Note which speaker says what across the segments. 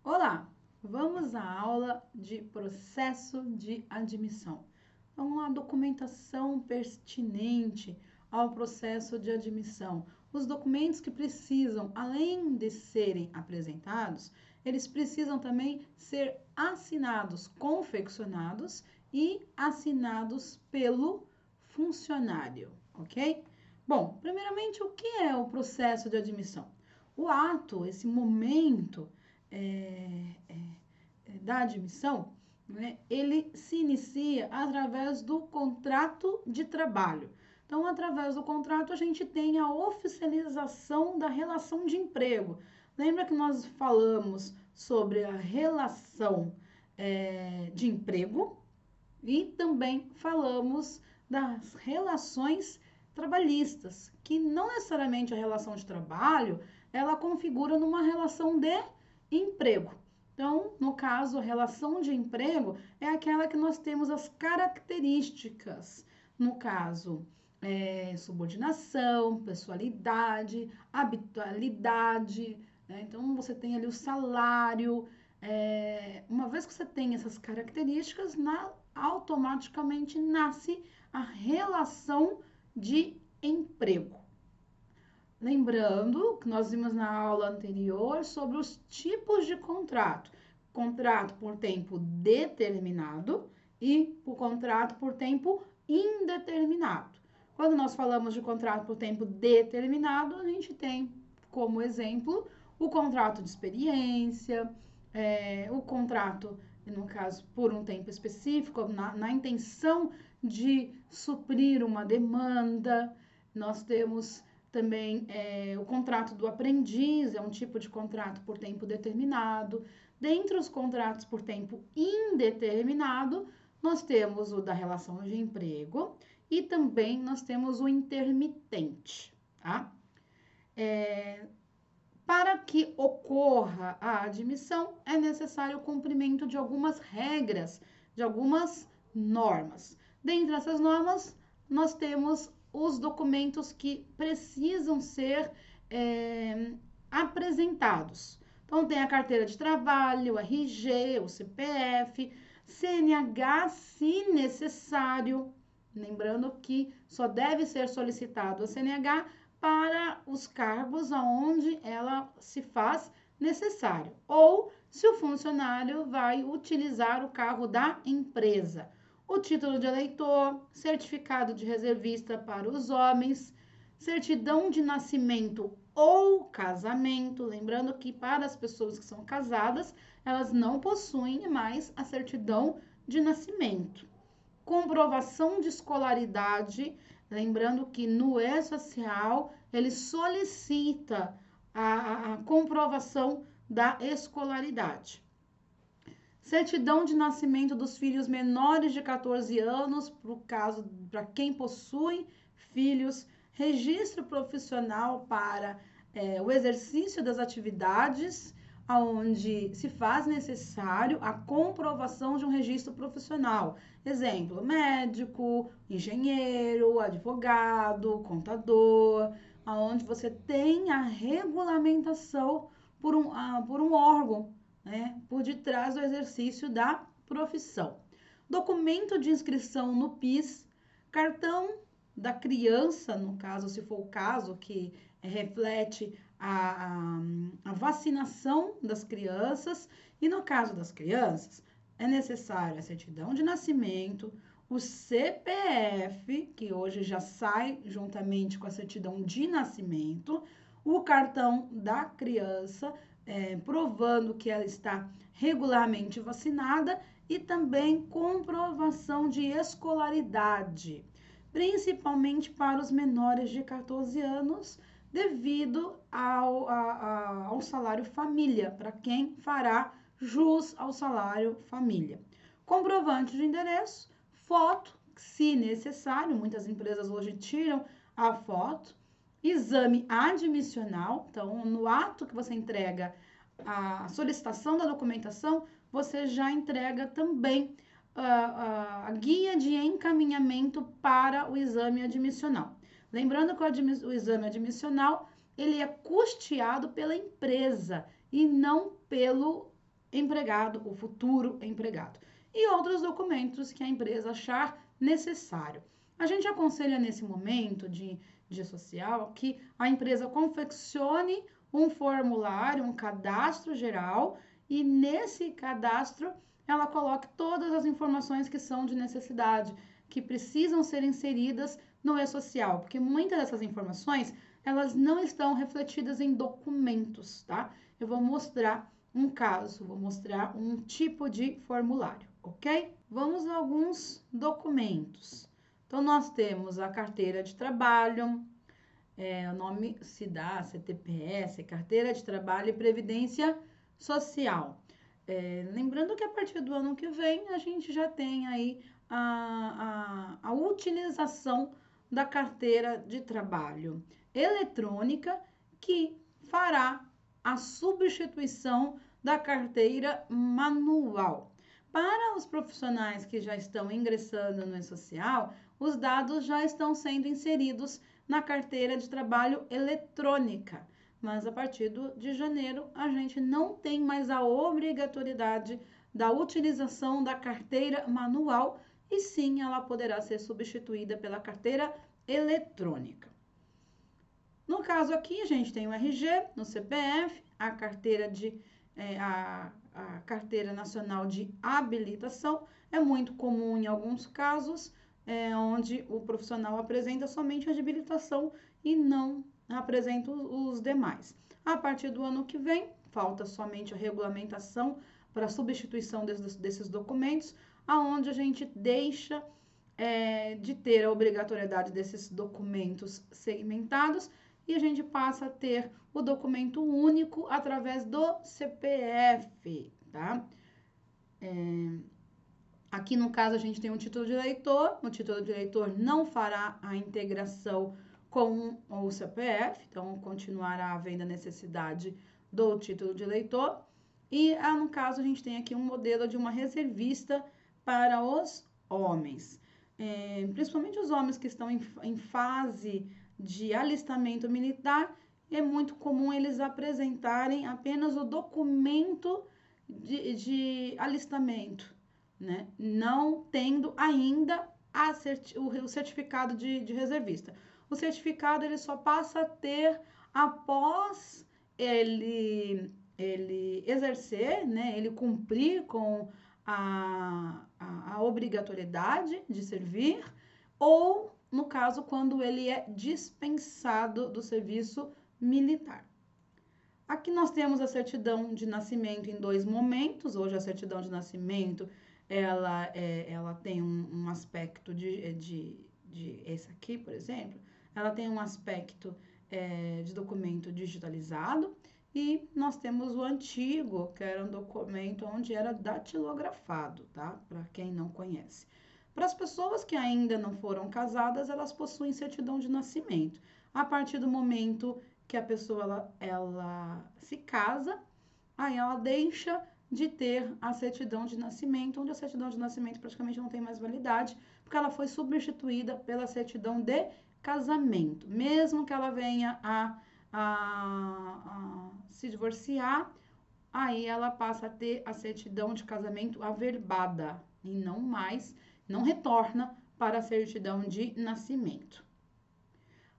Speaker 1: Olá, vamos à aula de processo de admissão. Então, uma documentação pertinente ao processo de admissão. Os documentos que precisam, além de serem apresentados, eles precisam também ser assinados, confeccionados e assinados pelo funcionário, ok? Bom, primeiramente, o que é o processo de admissão? O ato, esse momento da admissão, né, ele se inicia através do contrato de trabalho. Então, através do contrato, a gente tem a oficialização da relação de emprego. Lembra que nós falamos sobre a relação de emprego e também falamos das relações trabalhistas, que não necessariamente a relação de trabalho, ela configura numa relação de emprego. Então, no caso, a relação de emprego é aquela que nós temos as características. No caso, subordinação, pessoalidade, habitualidade, né? Então, você tem ali o salário. Uma vez que você tem essas características, automaticamente nasce a relação de emprego. Lembrando que nós vimos na aula anterior sobre os tipos de contrato. Contrato por tempo determinado e o contrato por tempo indeterminado. Quando nós falamos de contrato por tempo determinado, a gente tem como exemplo o contrato de experiência, o contrato, no caso, por um tempo específico, na intenção de suprir uma demanda. Nós temos também o contrato do aprendiz, é um tipo de contrato por tempo determinado. Dentre os contratos por tempo indeterminado, nós temos o da relação de emprego e também nós temos o intermitente, tá? Para que ocorra a admissão, é necessário o cumprimento de algumas regras, de algumas normas. Dentre essas normas, nós temos os documentos que precisam ser apresentados. Então, tem a carteira de trabalho, o RG, o CPF, CNH, se necessário. Lembrando que só deve ser solicitado a CNH para os cargos aonde ela se faz necessário, ou se o funcionário vai utilizar o carro da empresa. O título de eleitor, certificado de reservista para os homens, certidão de nascimento ou casamento, lembrando que para as pessoas que são casadas, elas não possuem mais a certidão de nascimento. Comprovação de escolaridade, lembrando que no E-Social ele solicita a comprovação da escolaridade. Certidão de nascimento dos filhos menores de 14 anos, para quem possui filhos, registro profissional para o exercício das atividades, onde se faz necessário a comprovação de um registro profissional. Exemplo, médico, engenheiro, advogado, contador, onde você tem a regulamentação por um órgão, né, por detrás do exercício da profissão. Documento de inscrição no PIS, cartão da criança, no caso, se for o caso, que reflete a vacinação das crianças, e no caso das crianças, é necessário a certidão de nascimento, o CPF, que hoje já sai juntamente com a certidão de nascimento, o cartão da criança, provando que ela está regularmente vacinada, e também comprovação de escolaridade, principalmente para os menores de 14 anos, devido ao salário família, para quem fará jus ao salário família. Comprovante de endereço, foto, se necessário, muitas empresas hoje tiram a foto, exame admissional, então no ato que você entrega a solicitação da documentação, você já entrega também a guia de encaminhamento para o exame admissional. Lembrando que o exame admissional, ele é custeado pela empresa e não pelo empregado, o futuro empregado. E outros documentos que a empresa achar necessário. A gente aconselha nesse momento de social que a empresa confeccione um formulário, um cadastro geral, e nesse cadastro ela coloque todas as informações que são de necessidade, que precisam ser inseridas no e-social, porque muitas dessas informações elas não estão refletidas em documentos, tá? Eu vou mostrar um caso, vou mostrar um tipo de formulário, ok? Vamos a alguns documentos. Então, nós temos a carteira de trabalho, o nome se dá, CTPS, carteira de trabalho e previdência social. Lembrando que a partir do ano que vem, a gente já tem aí a utilização da carteira de trabalho eletrônica, que fará a substituição da carteira manual. Para os profissionais que já estão ingressando no e-social, os dados já estão sendo inseridos na carteira de trabalho eletrônica. Mas a partir de janeiro, a gente não tem mais a obrigatoriedade da utilização da carteira manual, e sim ela poderá ser substituída pela carteira eletrônica. No caso aqui, a gente tem o RG, no CPF, a carteira a carteira nacional de habilitação. É muito comum em alguns casos, onde o profissional apresenta somente a de habilitação e não apresenta os demais. A partir do ano que vem, falta somente a regulamentação para a substituição desses documentos, aonde a gente deixa de ter a obrigatoriedade desses documentos segmentados e a gente passa a ter o documento único através do CPF, tá? Aqui no caso a gente tem um título de eleitor, o título de eleitor não fará a integração com o CPF, então continuará havendo a necessidade do título de eleitor. E no caso a gente tem aqui um modelo de uma reservista para os homens. Principalmente os homens que estão em fase de alistamento militar, é muito comum eles apresentarem apenas o documento de alistamento, né? Não tendo ainda o certificado de reservista. O certificado ele só passa a ter após ele exercer, né? Ele cumprir com a obrigatoriedade de servir, ou no caso, quando ele é dispensado do serviço militar. Aqui nós temos a certidão de nascimento em dois momentos. Hoje a certidão de nascimento, ela tem um aspecto esse aqui, por exemplo, ela tem um aspecto de documento digitalizado, e nós temos o antigo, que era um documento onde era datilografado, tá? Para quem não conhece. Para as pessoas que ainda não foram casadas, elas possuem certidão de nascimento. A partir do momento que a pessoa ela se casa, aí ela deixa de ter a certidão de nascimento, onde a certidão de nascimento praticamente não tem mais validade, porque ela foi substituída pela certidão de casamento. Mesmo que ela venha a se divorciar, aí ela passa a ter a certidão de casamento averbada e não retorna para a certidão de nascimento.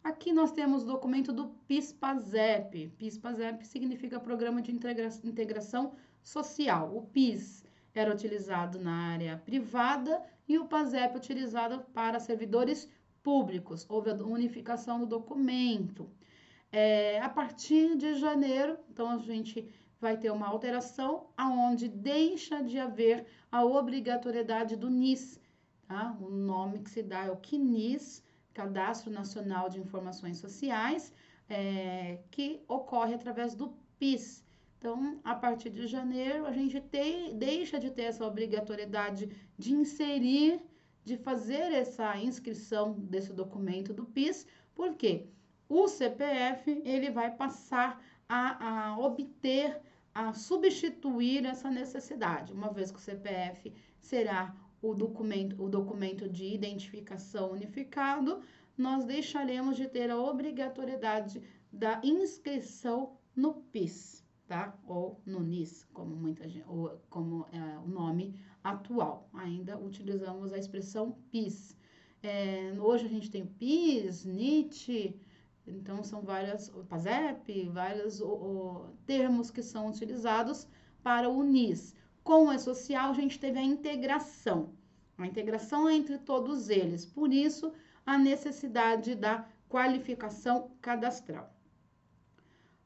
Speaker 1: Aqui nós temos o documento do PIS/PASEP. PIS/PASEP significa Programa de Integração Social. O PIS era utilizado na área privada e o PASEP utilizado para servidores públicos. Houve a unificação do documento. A partir de janeiro, então a gente vai ter uma alteração aonde deixa de haver a obrigatoriedade do NIS, tá? O nome que se dá é o CNIS, Cadastro Nacional de Informações Sociais, que ocorre através do PIS. Então, a partir de janeiro, a gente deixa de ter essa obrigatoriedade de inserir, de fazer essa inscrição desse documento do PIS, porque o CPF ele vai passar a obter, a substituir essa necessidade, uma vez que o CPF será o documento de identificação unificado, nós deixaremos de ter a obrigatoriedade da inscrição no PIS. tá? Ou no NIS, como muita gente, ou como é o nome atual. Ainda utilizamos a expressão PIS. Hoje a gente tem PIS, NIT, então são várias, PASEP, vários termos que são utilizados para o NIS. Com o E-Social, a gente teve a integração entre todos eles. Por isso, a necessidade da qualificação cadastral.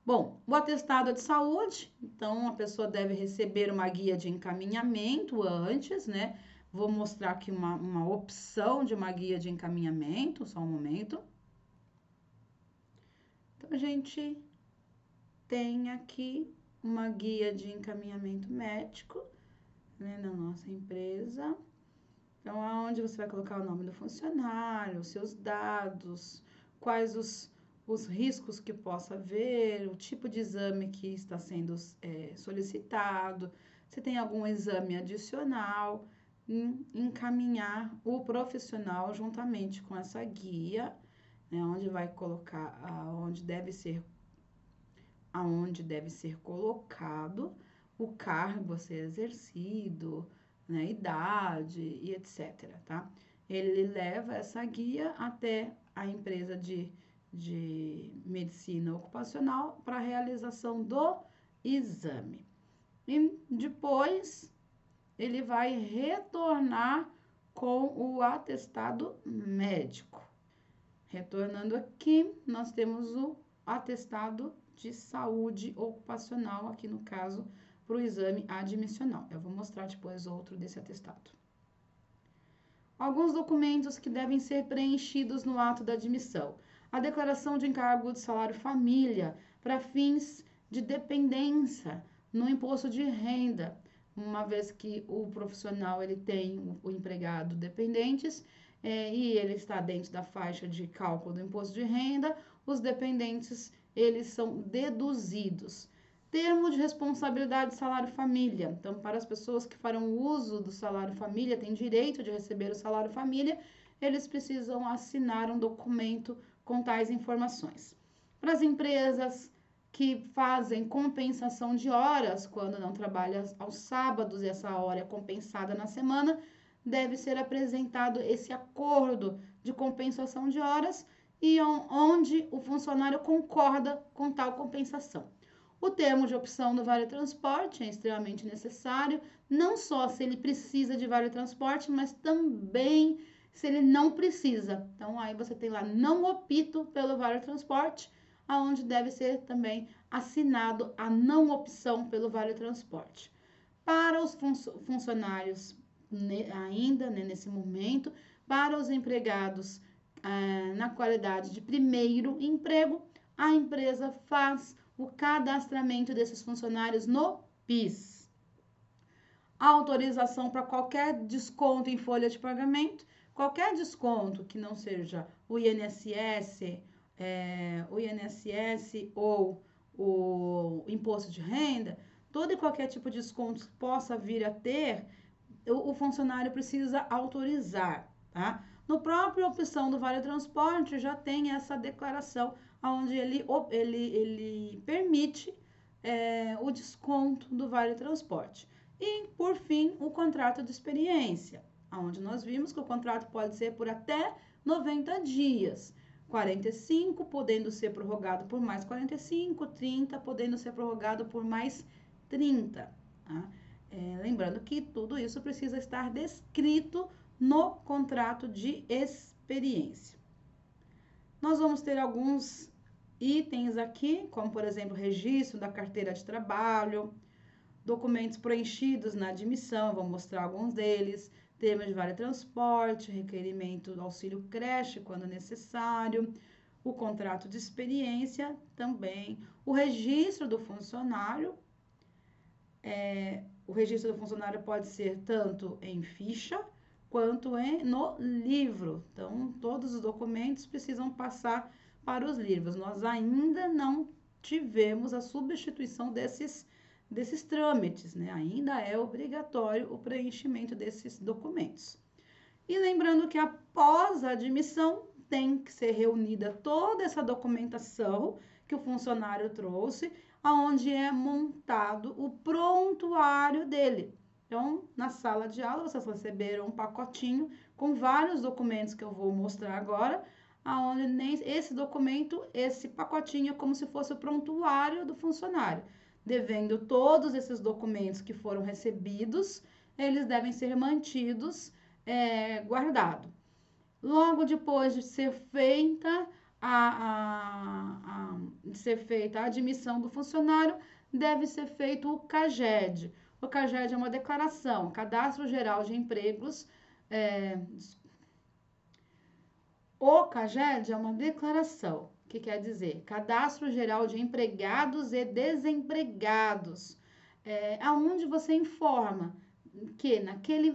Speaker 1: Bom, o atestado de saúde, então a pessoa deve receber uma guia de encaminhamento antes, né? Vou mostrar aqui uma opção de uma guia de encaminhamento, só um momento. Então, a gente tem aqui uma guia de encaminhamento médico, né, na nossa empresa. Então, aonde você vai colocar o nome do funcionário, os seus dados, quais os riscos que possa haver, o tipo de exame que está sendo solicitado, se tem algum exame adicional, encaminhar o profissional juntamente com essa guia, né, onde vai colocar aonde deve ser colocado o cargo a ser exercido, né, idade e etc, tá? Ele leva essa guia até a empresa de medicina ocupacional para a realização do exame. E depois ele vai retornar com o atestado médico. Retornando aqui, nós temos o atestado de saúde ocupacional, aqui no caso, para o exame admissional. Eu vou mostrar depois outro desse atestado. Alguns documentos que devem ser preenchidos no ato da admissão. A declaração de encargo de salário família para fins de dependência no imposto de renda, uma vez que o profissional ele tem o empregado dependentes e ele está dentro da faixa de cálculo do imposto de renda, os dependentes eles são deduzidos. Termo de responsabilidade de salário família. Então, para as pessoas que farão uso do salário família, têm direito de receber o salário família, eles precisam assinar um documento com tais informações. Para as empresas que fazem compensação de horas, quando não trabalha aos sábados e essa hora é compensada na semana, deve ser apresentado esse acordo de compensação de horas e onde o funcionário concorda com tal compensação. O termo de opção do Vale Transporte é extremamente necessário, não só se ele precisa de Vale Transporte, mas também se ele não precisa. Então, aí você tem lá, não opto pelo Vale Transporte, aonde deve ser também assinado a não opção pelo Vale Transporte. Para os funcionários, ainda nesse momento, para os empregados na qualidade de primeiro emprego, a empresa faz o cadastramento desses funcionários no PIS. A autorização para qualquer desconto em folha de pagamento, qualquer desconto que não seja o INSS ou o imposto de renda, todo e qualquer tipo de desconto que possa vir a ter, o funcionário precisa autorizar, tá? No próprio opção do Vale Transporte já tem essa declaração onde ele permite o desconto do Vale Transporte. E, por fim, o contrato de experiência, onde nós vimos que o contrato pode ser por até 90 dias, 45 podendo ser prorrogado por mais 45, 30 podendo ser prorrogado por mais 30. Tá? Lembrando que tudo isso precisa estar descrito no contrato de experiência. Nós vamos ter alguns itens aqui, como por exemplo, registro da carteira de trabalho, documentos preenchidos na admissão, vou mostrar alguns deles, termo de vale transporte, requerimento do auxílio creche quando necessário, o contrato de experiência também, o registro do funcionário. O registro do funcionário pode ser tanto em ficha quanto no livro. Então, todos os documentos precisam passar para os livros. Nós ainda não tivemos a substituição desses trâmites, né? Ainda é obrigatório o preenchimento desses documentos. E lembrando que após a admissão, tem que ser reunida toda essa documentação que o funcionário trouxe, onde é montado o prontuário dele. Então, na sala de aula, vocês receberam um pacotinho com vários documentos que eu vou mostrar agora, aonde esse documento, esse pacotinho é como se fosse o prontuário do funcionário. Devendo todos esses documentos que foram recebidos, eles devem ser mantidos guardados. Logo depois de ser feita a admissão do funcionário, deve ser feito o CAGED. O CAGED é uma declaração, Cadastro Geral de Empregos. O CAGED é uma declaração, que quer dizer Cadastro Geral de Empregados e Desempregados, aonde você informa que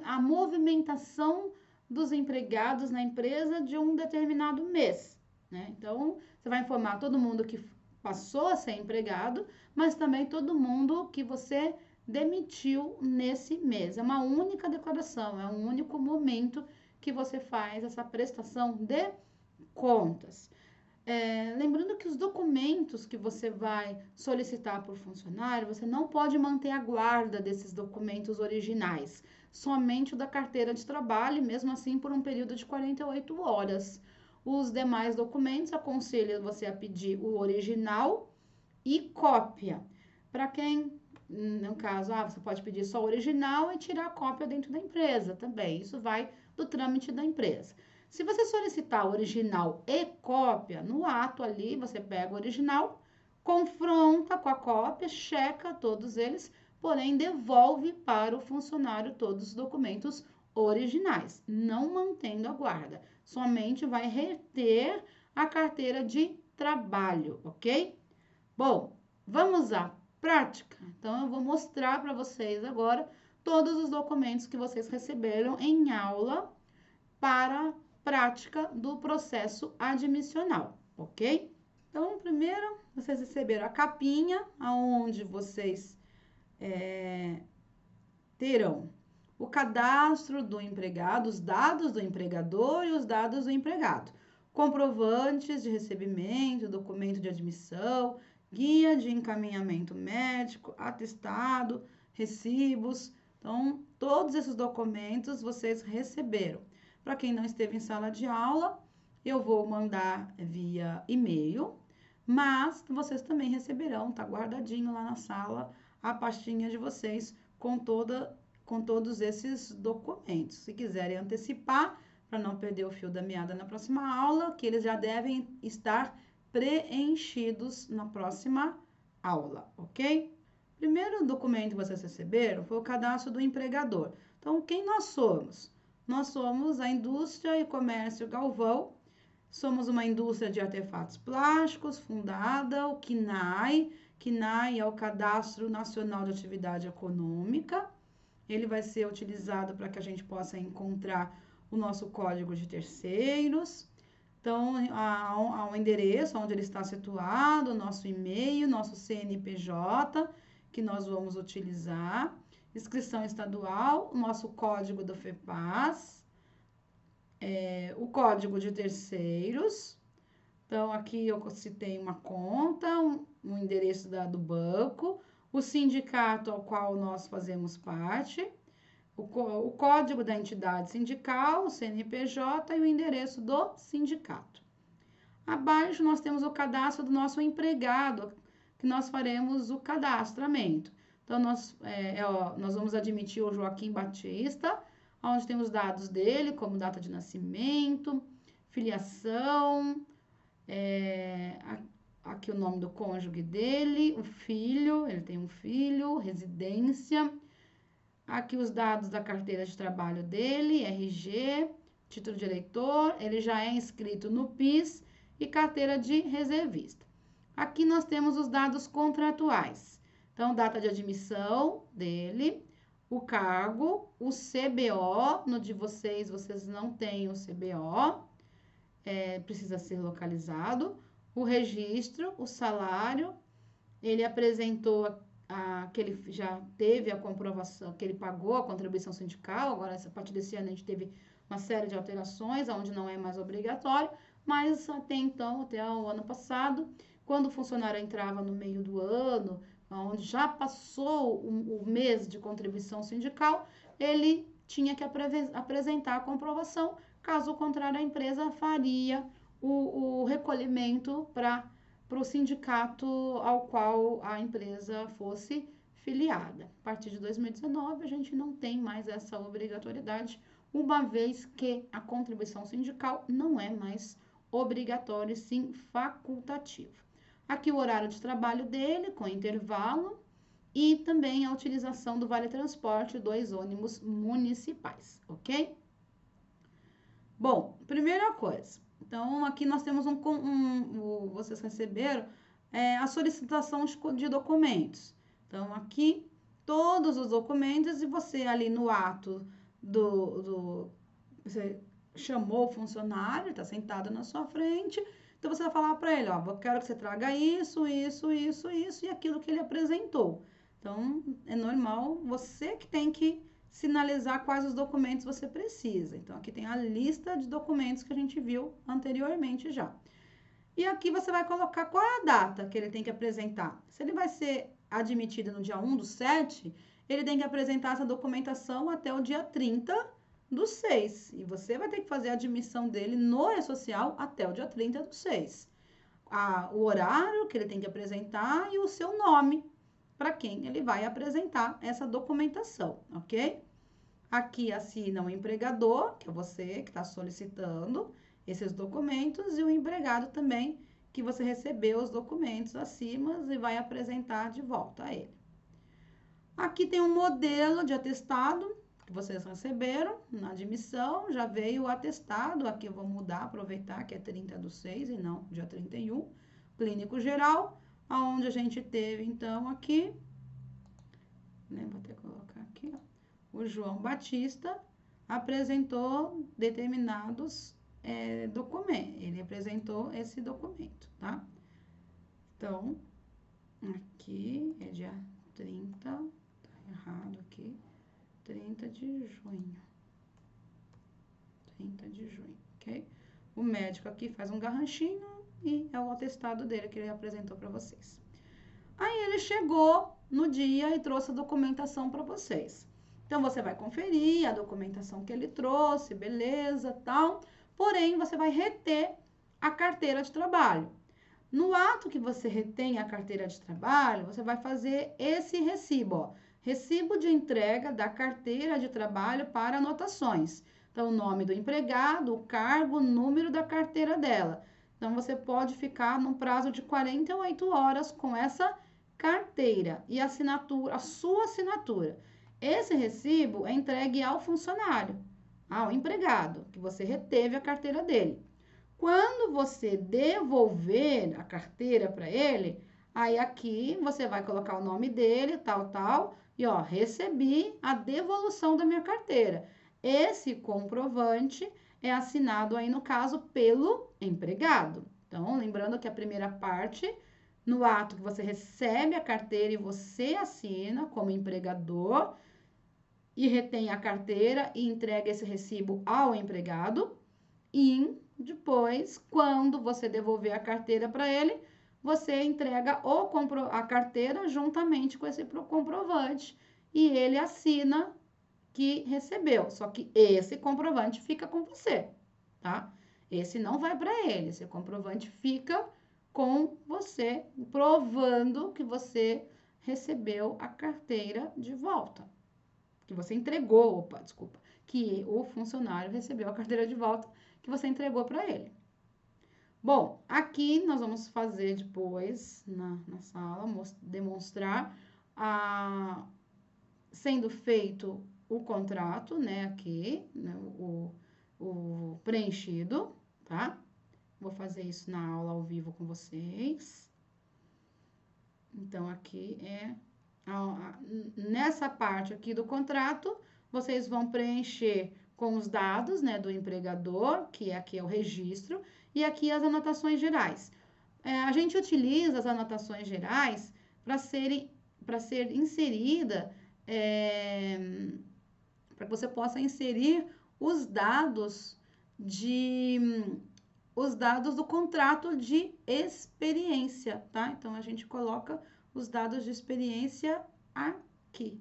Speaker 1: a movimentação dos empregados na empresa de um determinado mês, né? Então, você vai informar todo mundo que passou a ser empregado, mas também todo mundo que você demitiu nesse mês. É uma única declaração, é um único momento que você faz essa prestação de contas. Lembrando que os documentos que você vai solicitar por funcionário, você não pode manter a guarda desses documentos originais, somente o da carteira de trabalho, mesmo assim por um período de 48 horas. Os demais documentos, aconselho você a pedir o original e cópia. Para quem, no caso, você pode pedir só o original e tirar a cópia dentro da empresa também. Isso vai do trâmite da empresa. Se você solicitar original e cópia, no ato ali, você pega o original, confronta com a cópia, checa todos eles, porém devolve para o funcionário todos os documentos originais, não mantendo a guarda. Somente vai reter a carteira de trabalho, ok? Bom, vamos à prática? Então, eu vou mostrar para vocês agora todos os documentos que vocês receberam em aula para prática do processo admissional, ok? Então, primeiro, vocês receberam a capinha, onde vocês terão o cadastro do empregado, os dados do empregador e os dados do empregado, comprovantes de recebimento, documento de admissão, guia de encaminhamento médico, atestado, recibos. Então, todos esses documentos vocês receberam. Para quem não esteve em sala de aula, eu vou mandar via e-mail, mas vocês também receberão, tá guardadinho lá na sala, a pastinha de vocês com todos esses documentos. Se quiserem antecipar, para não perder o fio da meada na próxima aula, que eles já devem estar preenchidos na próxima aula, ok? Primeiro documento que vocês receberam foi o cadastro do empregador. Então, quem nós somos? Nós somos a Indústria e Comércio Galvão, somos uma indústria de artefatos plásticos, fundada, o CNAE. CNAE é o Cadastro Nacional de Atividade Econômica. Ele vai ser utilizado para que a gente possa encontrar o nosso código de terceiros. Então, ao endereço onde ele está situado, nosso e-mail, nosso CNPJ, que nós vamos utilizar. Inscrição estadual, o nosso código do FEPAS, o código de terceiros. Então, aqui eu citei uma conta, um endereço do banco, o sindicato ao qual nós fazemos parte, o código da entidade sindical, o CNPJ e o endereço do sindicato. Abaixo, nós temos o cadastro do nosso empregado, que nós faremos o cadastramento. Então, nós vamos admitir o Joaquim Batista, onde tem os dados dele, como data de nascimento, filiação, aqui o nome do cônjuge dele, o filho, ele tem um filho, residência, aqui os dados da carteira de trabalho dele, RG, título de eleitor, ele já é inscrito no PIS e carteira de reservista. Aqui nós temos os dados contratuais. Então, data de admissão dele, o cargo, o CBO, no de vocês não têm o CBO, precisa ser localizado, o registro, o salário, ele apresentou que ele já teve a comprovação, que ele pagou a contribuição sindical, agora, a partir desse ano, a gente teve uma série de alterações, onde não é mais obrigatório, mas até então, até o ano passado, quando o funcionário entrava no meio do ano, onde já passou o mês de contribuição sindical, ele tinha que apresentar a comprovação, caso contrário, a empresa faria o recolhimento para o sindicato ao qual a empresa fosse filiada. A partir de 2019, a gente não tem mais essa obrigatoriedade, uma vez que a contribuição sindical não é mais obrigatória, sim facultativa. Aqui o horário de trabalho dele, com intervalo, e também a utilização do Vale Transporte 2 ônibus municipais, ok? Bom, primeira coisa, então aqui nós temos vocês receberam a solicitação de documentos. Então, aqui, todos os documentos, e você ali no ato você chamou o funcionário, está sentado na sua frente, então você vai falar para ele, ó, eu quero que você traga isso, isso, isso, isso e aquilo que ele apresentou. Então, é normal, você que tem que sinalizar quais os documentos você precisa. Então, aqui tem a lista de documentos que a gente viu anteriormente já. E aqui você vai colocar qual é a data que ele tem que apresentar. Se ele vai ser admitido no dia 1/7, ele tem que apresentar essa documentação até o dia 30/6. E você vai ter que fazer a admissão dele no E-Social até o dia 30/6. O horário que ele tem que apresentar e o seu nome para quem ele vai apresentar essa documentação, ok? Aqui assina o empregador, que é você que está solicitando esses documentos, e o empregado também, que você recebeu os documentos acima e vai apresentar de volta a ele. Aqui tem um modelo de atestado que vocês receberam na admissão, já veio o atestado, aqui eu vou mudar, aproveitar que é 30/6 e não dia 31, clínico geral, aonde a gente teve, então, aqui, né, vou até colocar aqui, ó, o João Batista apresentou determinados documentos, ele apresentou esse documento, tá? Então, aqui é dia 30, tá errado aqui, 30 de junho, ok? O médico aqui faz um garranchinho e é o atestado dele que ele apresentou para vocês. Aí ele chegou no dia e trouxe a documentação para vocês. Então, você vai conferir a documentação que ele trouxe, beleza, tal. Porém, você vai reter a carteira de trabalho. No ato que você retém a carteira de trabalho, você vai fazer esse recibo, ó. Recibo de entrega da carteira de trabalho para anotações. Então, o nome do empregado, o cargo, o número da carteira dela. Então, você pode ficar num prazo de 48 horas com essa carteira e assinatura, a sua assinatura. Esse recibo é entregue ao funcionário, ao empregado, que você reteve a carteira dele. Quando você devolver a carteira para ele, aí aqui você vai colocar o nome dele, tal, e ó, recebi a devolução da minha carteira. Esse comprovante é assinado aí, no caso, pelo empregado. Então, lembrando que a primeira parte, no ato que você recebe a carteira e você assina como empregador e retém a carteira e entrega esse recibo ao empregado. E depois, quando você devolver a carteira para ele, você entrega a carteira juntamente com esse comprovante e ele assina que recebeu. Só que esse comprovante fica com você, tá? Esse não vai para ele, esse comprovante fica com você, provando que você recebeu a carteira de volta. Que você entregou, que o funcionário recebeu a carteira de volta que você entregou para ele. Bom, aqui nós vamos fazer depois, na sala, demonstrar sendo feito o contrato, né, aqui, né, o preenchido, tá? Vou fazer isso na aula ao vivo com vocês. Então, aqui nessa parte aqui do contrato, vocês vão preencher com os dados, né, do empregador, que aqui é o registro, e aqui as anotações gerais. A gente utiliza as anotações gerais para ser inserida, para que você possa inserir os dados os dados do contrato de experiência, tá? Então, a gente coloca os dados de experiência aqui,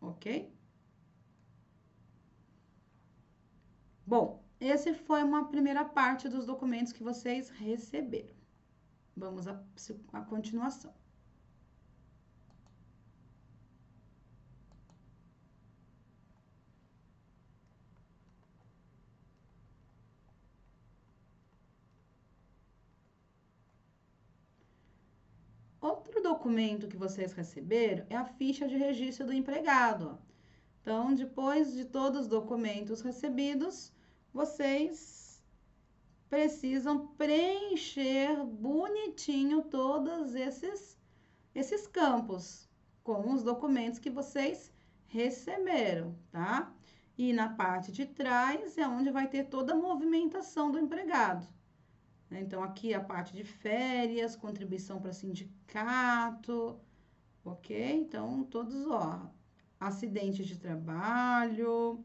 Speaker 1: ok? Bom, esse foi uma primeira parte dos documentos que vocês receberam. Vamos à continuação. Outro documento que vocês receberam é a ficha de registro do empregado. Então, depois de todos os documentos recebidos, vocês precisam preencher bonitinho todos esses campos com os documentos que vocês receberam, tá? E na parte de trás é onde vai ter toda a movimentação do empregado. Então, aqui a parte de férias, contribuição para sindicato, ok? Então, todos, ó, acidentes de trabalho,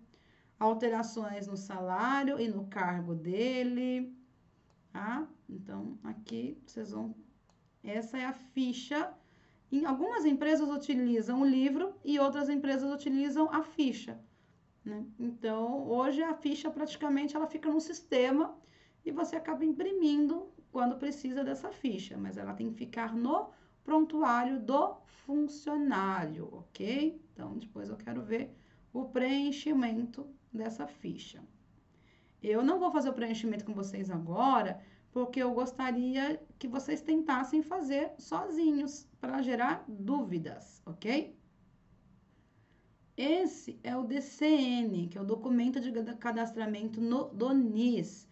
Speaker 1: alterações no salário e no cargo dele, tá? Então, aqui vocês vão... Essa é a ficha. Em algumas empresas utilizam o livro e outras empresas utilizam a ficha, né? Então, hoje a ficha praticamente ela fica no sistema e você acaba imprimindo quando precisa dessa ficha, mas ela tem que ficar no prontuário do funcionário, ok? Então, depois eu quero ver o preenchimento dessa ficha. Eu não vou fazer o preenchimento com vocês agora, porque eu gostaria que vocês tentassem fazer sozinhos, para gerar dúvidas, ok? Esse é o DCN, que é o documento de cadastramento do NIS.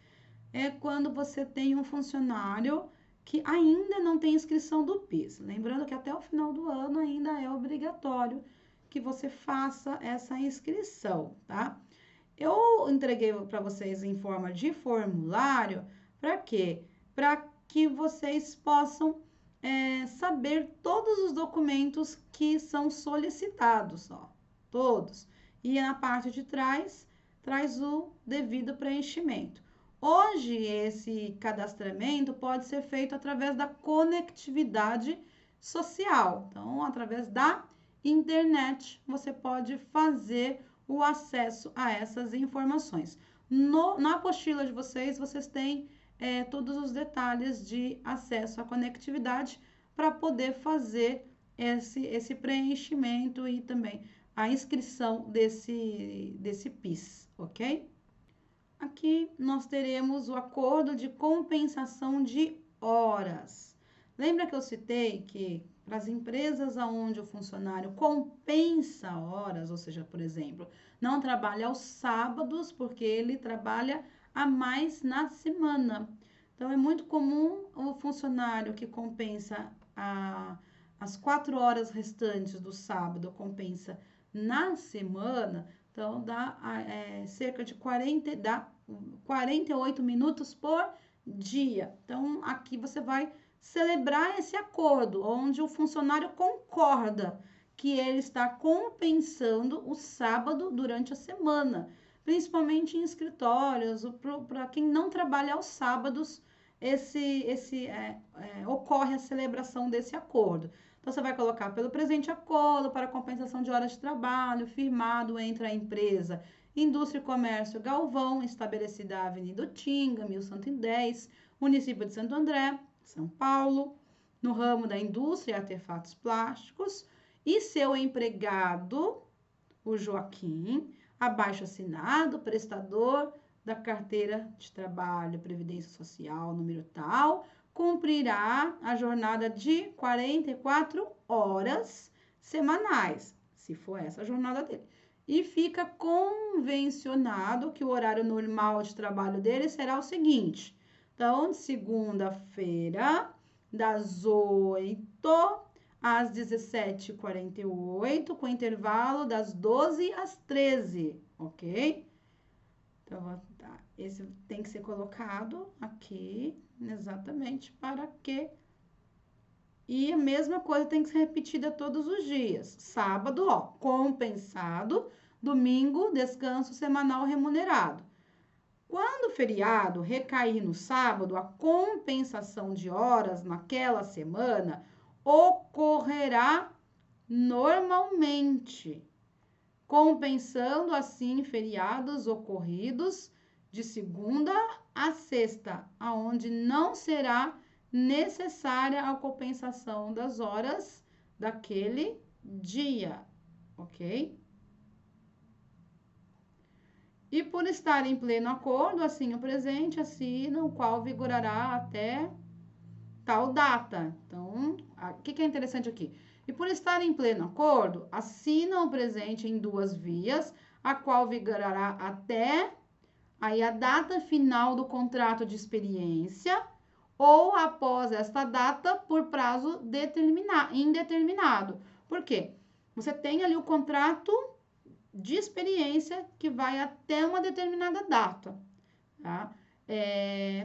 Speaker 1: É quando você tem um funcionário que ainda não tem inscrição do PIS. Lembrando que até o final do ano ainda é obrigatório que você faça essa inscrição, tá? Eu entreguei para vocês em forma de formulário, para quê? Para que vocês possam saber todos os documentos que são solicitados, ó, todos. E na parte de trás, traz o devido preenchimento. Hoje, esse cadastramento pode ser feito através da conectividade social. Então, através da internet, você pode fazer o acesso a essas informações. Na apostila de vocês, vocês têm todos os detalhes de acesso à conectividade para poder fazer esse preenchimento e também a inscrição desse PIS, ok? Aqui nós teremos o acordo de compensação de horas. Lembra que eu citei que para as empresas onde o funcionário compensa horas, ou seja, por exemplo, não trabalha aos sábados porque ele trabalha a mais na semana. Então, é muito comum o funcionário que compensa as 4 horas restantes do sábado, compensa na semana, então dá cerca de 48 minutos por dia. Então, aqui você vai celebrar esse acordo, onde o funcionário concorda que ele está compensando o sábado durante a semana, principalmente em escritórios, para quem não trabalha aos sábados, ocorre a celebração desse acordo. Então, você vai colocar pelo presente acordo para compensação de horas de trabalho, firmado entre a empresa Indústria e Comércio Galvão, estabelecida na Avenida Utinga, 1110, município de Santo André, São Paulo, no ramo da indústria e artefatos plásticos, e seu empregado, o Joaquim, abaixo assinado, prestador da carteira de trabalho, previdência social, número tal, cumprirá a jornada de 44 horas semanais, se for essa a jornada dele. E fica convencionado que o horário normal de trabalho dele será o seguinte. Então, de segunda-feira, das 8 às 17h48, com intervalo das 12 às 13, ok? Então, tá. Esse tem que ser colocado aqui, exatamente, para que... E a mesma coisa tem que ser repetida todos os dias. Sábado, ó, compensado. Domingo, descanso semanal remunerado. Quando o feriado recair no sábado, a compensação de horas naquela semana ocorrerá normalmente, compensando assim feriados ocorridos de segunda a sexta, aonde não será necessária a compensação das horas daquele dia, ok? E por estar em pleno acordo, assim o presente assina, o qual vigorará até tal data. Então, o que é interessante aqui? E por estar em pleno acordo, assinam o presente em duas vias, a qual vigorará até aí a data final do contrato de experiência ou após esta data por prazo indeterminado. Por quê? Você tem ali o contrato de experiência que vai até uma determinada data, tá?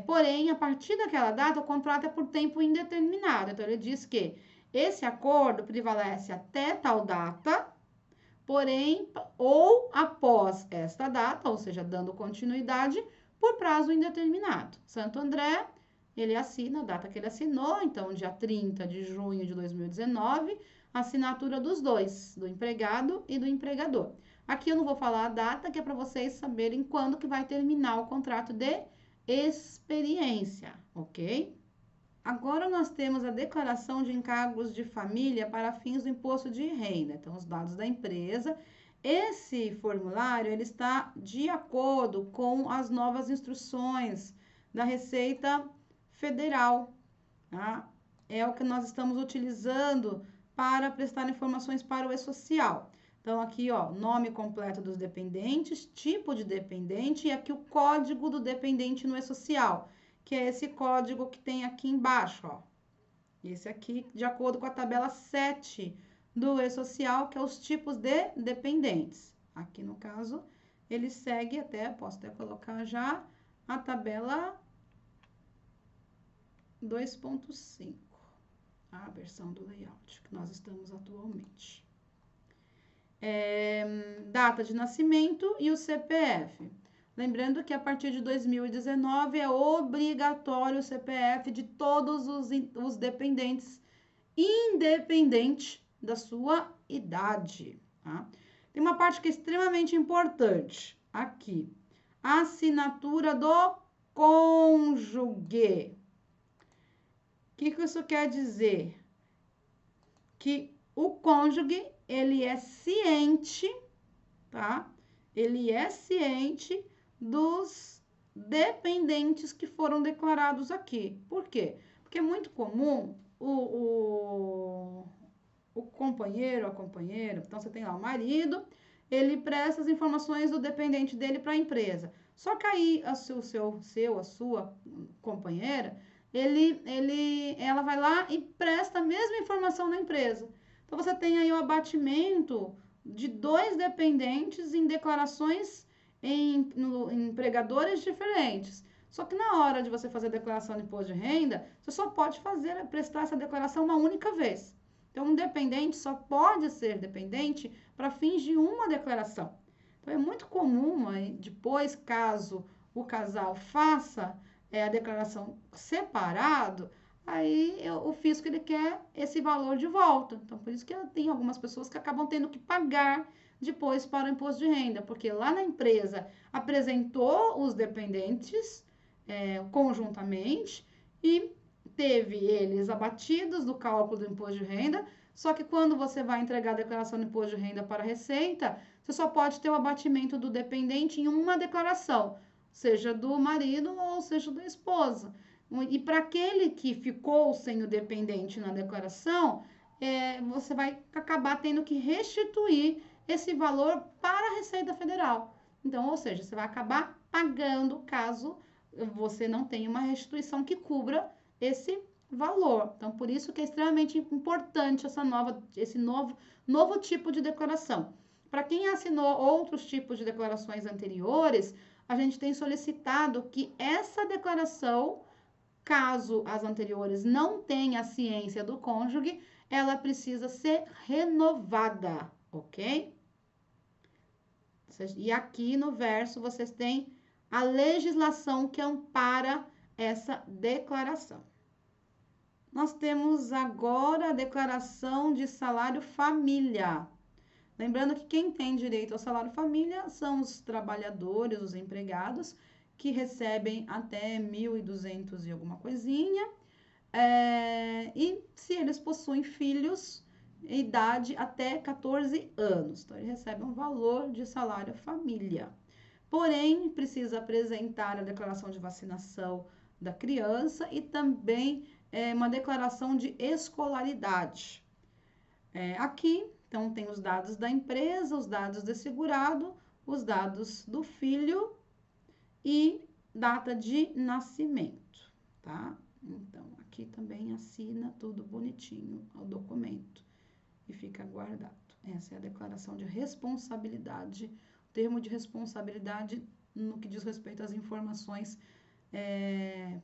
Speaker 1: Porém, a partir daquela data, o contrato é por tempo indeterminado. Então, ele diz que esse acordo prevalece até tal data, porém, ou após esta data, ou seja, dando continuidade, por prazo indeterminado. Santo André, ele assina a data que ele assinou, então, dia 30 de junho de 2019, assinatura dos dois, do empregado e do empregador. Aqui eu não vou falar a data, que é para vocês saberem quando que vai terminar o contrato de experiência, ok? Agora nós temos a declaração de encargos de família para fins do imposto de renda. Então, os dados da empresa. Esse formulário ele está de acordo com as novas instruções da Receita Federal, tá? É o que nós estamos utilizando para prestar informações para o E-Social. Então, aqui, ó, nome completo dos dependentes, tipo de dependente e aqui o código do dependente no E-Social, que é esse código que tem aqui embaixo, ó. Esse aqui, de acordo com a tabela 7 do E-Social, que é os tipos de dependentes. Aqui, no caso, ele segue até, posso até colocar já, a tabela 2.5, a versão do layout que nós estamos atualmente. Data de nascimento e o CPF. Lembrando que a partir de 2019 é obrigatório o CPF de todos os dependentes, independente da sua idade, tá? Tem uma parte que é extremamente importante aqui. Assinatura do cônjuge. O que isso quer dizer? Que o cônjuge, ele é ciente, tá? Ele é ciente dos dependentes que foram declarados aqui. Por quê? Porque é muito comum o companheiro, a companheira, então você tem lá o marido, ele presta as informações do dependente dele para a empresa. Só que aí a sua companheira, ela vai lá e presta a mesma informação na empresa. Então você tem aí o abatimento de 2 dependentes em declarações em empregadores diferentes. Só que na hora de você fazer a declaração de imposto de renda, você só pode prestar essa declaração uma única vez. Então, um dependente só pode ser dependente para fins de uma declaração. Então, é muito comum, depois, caso o casal faça a declaração separado, aí o fisco ele quer esse valor de volta. Então, por isso que tem algumas pessoas que acabam tendo que pagar depois para o imposto de renda, porque lá na empresa apresentou os dependentes conjuntamente e teve eles abatidos do cálculo do imposto de renda, só que quando você vai entregar a declaração do imposto de renda para a Receita, você só pode ter o abatimento do dependente em uma declaração, seja do marido ou seja da esposa. E para aquele que ficou sem o dependente na declaração, você vai acabar tendo que restituir esse valor para a Receita Federal. Então, ou seja, você vai acabar pagando caso você não tenha uma restituição que cubra esse valor. Então, por isso que é extremamente importante esse novo tipo de declaração. Para quem assinou outros tipos de declarações anteriores, a gente tem solicitado que essa declaração, caso as anteriores não tenham a ciência do cônjuge, ela precisa ser renovada, ok? E aqui no verso vocês têm a legislação que ampara essa declaração. Nós temos agora a declaração de salário família. Lembrando que quem tem direito ao salário família são os trabalhadores, os empregados, que recebem até 1.200 e alguma coisinha. E se eles possuem filhos, idade até 14 anos. Então, ele recebe um valor de salário família. Porém, precisa apresentar a declaração de vacinação da criança e também uma declaração de escolaridade. Aqui, então, tem os dados da empresa, os dados do segurado, os dados do filho e data de nascimento, tá? Então, aqui também assina tudo bonitinho o documento e fica guardado. Essa é a declaração de responsabilidade, o termo de responsabilidade no que diz respeito às informações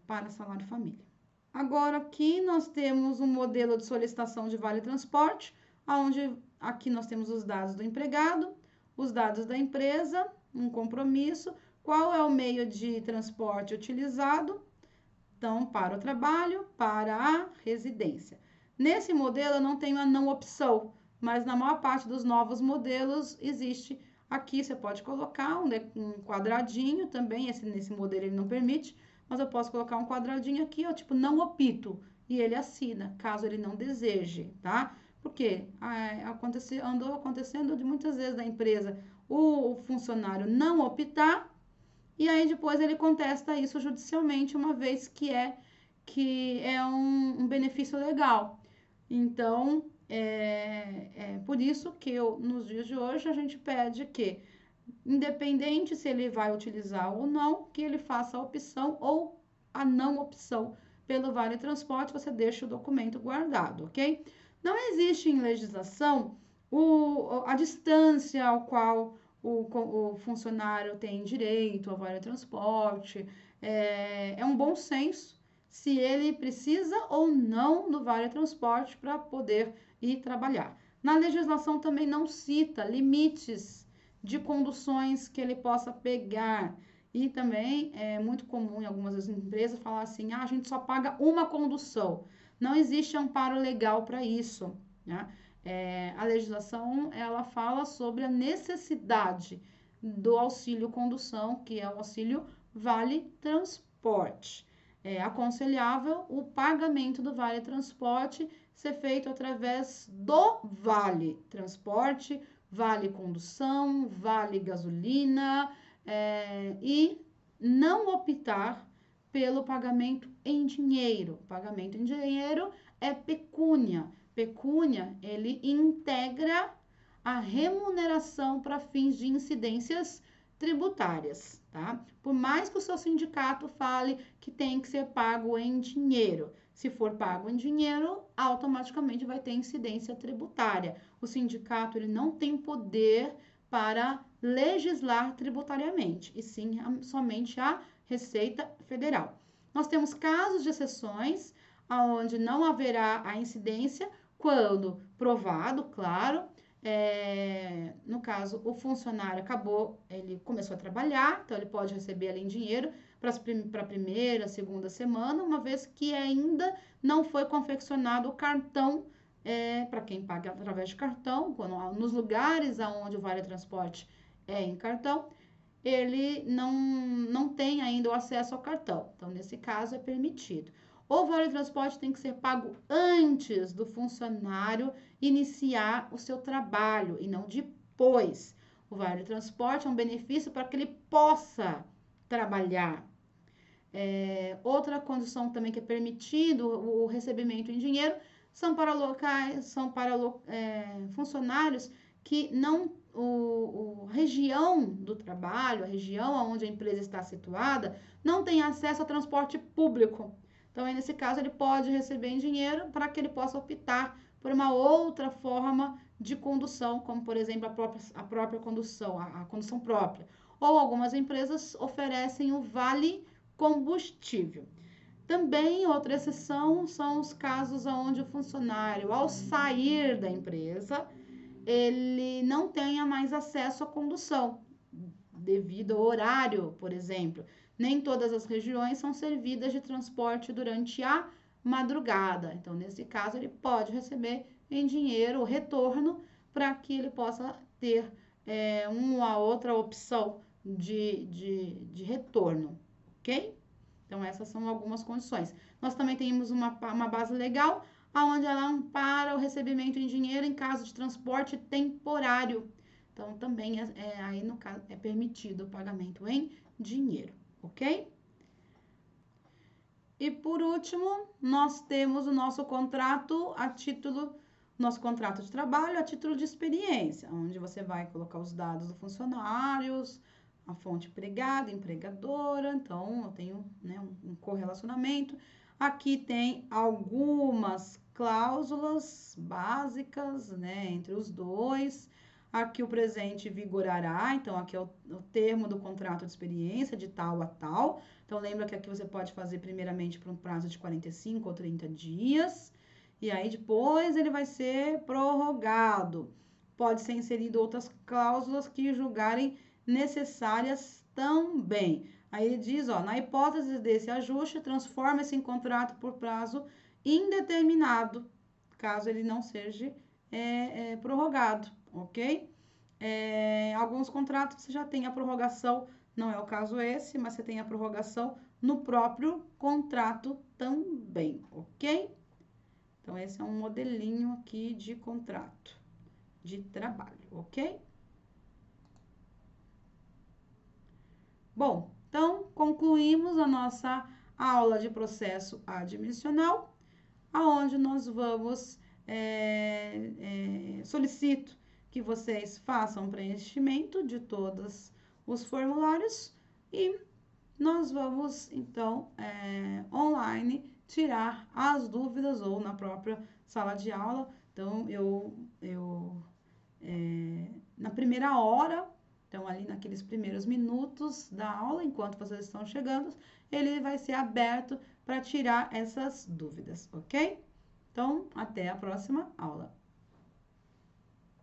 Speaker 1: para salário família. Agora, aqui nós temos um modelo de solicitação de vale transporte, onde aqui nós temos os dados do empregado, os dados da empresa, um compromisso, qual é o meio de transporte utilizado, então, para o trabalho, para a residência. Nesse modelo, eu não tenho a não opção, mas na maior parte dos novos modelos existe. Aqui você pode colocar um quadradinho também, nesse modelo ele não permite, mas eu posso colocar um quadradinho aqui, ó, tipo, não opto, e ele assina, caso ele não deseje, tá? Porque andou acontecendo de muitas vezes da empresa o funcionário não optar, e aí depois ele contesta isso judicialmente, uma vez que é um benefício legal. Então, por isso que nos dias de hoje a gente pede que, independente se ele vai utilizar ou não, que ele faça a opção ou a não opção pelo vale transporte, você deixa o documento guardado, ok? Não existe em legislação a distância ao qual o funcionário tem direito ao vale transporte. É um bom senso se ele precisa ou não do vale transporte para poder ir trabalhar. Na legislação também não cita limites de conduções que ele possa pegar. E também é muito comum em algumas empresas falar assim, a gente só paga uma condução. Não existe amparo legal para isso, né? A legislação, ela fala sobre a necessidade do auxílio condução, que é o auxílio vale transporte. É aconselhável o pagamento do vale transporte ser feito através do vale transporte, vale condução, vale gasolina, e não optar pelo pagamento em dinheiro. O pagamento em dinheiro é pecúnia. Pecúnia, ele integra a remuneração para fins de incidências tributárias, tá? Por mais que o seu sindicato fale que tem que ser pago em dinheiro, se for pago em dinheiro, automaticamente vai ter incidência tributária. O sindicato, ele não tem poder para legislar tributariamente, e sim somente a Receita Federal. Nós temos casos de exceções onde não haverá a incidência quando provado, claro, no caso, o funcionário ele começou a trabalhar, então ele pode receber ali em dinheiro para a primeira, segunda semana, uma vez que ainda não foi confeccionado o cartão para quem paga através de cartão, nos lugares onde o vale transporte é em cartão, ele não tem ainda o acesso ao cartão. Então, nesse caso, é permitido. O vale transporte tem que ser pago antes do funcionário iniciar o seu trabalho e não depois. O vale transporte é um benefício para que ele possa trabalhar. Outra condição também que é permitido o recebimento em dinheiro são para funcionários que não a região do trabalho, a região onde a empresa está situada, não tem acesso ao transporte público. Então, aí, nesse caso, ele pode receber em dinheiro para que ele possa optar por uma outra forma de condução, como, por exemplo, a própria condução, a condução própria. Ou algumas empresas oferecem o vale combustível. Também, outra exceção são os casos onde o funcionário, ao sair da empresa, ele não tenha mais acesso à condução. devido ao horário, por exemplo. Nem todas as regiões são servidas de transporte durante a madrugada. Então, nesse caso, ele pode receber em dinheiro o retorno para que ele possa ter uma outra opção de retorno, ok? Então, essas são algumas condições. Nós também temos uma base legal, onde ela ampara o recebimento em dinheiro em caso de transporte temporário. Então, também aí no caso é permitido o pagamento em dinheiro, ok? E por último, nós temos o nosso contrato nosso contrato de trabalho a título de experiência, onde você vai colocar os dados dos funcionários, a fonte empregada, empregadora, então eu tenho, né, um correlacionamento. Aqui tem algumas cláusulas básicas, né, entre os dois. Aqui o presente vigorará, então aqui é o termo do contrato de experiência, de tal a tal. Então lembra que aqui você pode fazer primeiramente por um prazo de 45 ou 30 dias. E aí depois ele vai ser prorrogado. Pode ser inserido outras cláusulas que julgarem necessárias também. Aí ele diz, ó, na hipótese desse ajuste, transforma esse contrato por prazo indeterminado, caso ele não seja prorrogado, ok? Alguns contratos você já tem a prorrogação, não é o caso esse, mas você tem a prorrogação no próprio contrato também, ok? Então, esse é um modelinho aqui de contrato de trabalho, ok? Bom, então, concluímos a nossa aula de processo admissional, aonde nós vamos, solicito que vocês façam preenchimento de todos os formulários e nós vamos, então, online, tirar as dúvidas ou na própria sala de aula. Então, na primeira hora, então ali naqueles primeiros minutos da aula, enquanto vocês estão chegando, ele vai ser aberto para tirar essas dúvidas, ok? Então, até a próxima aula.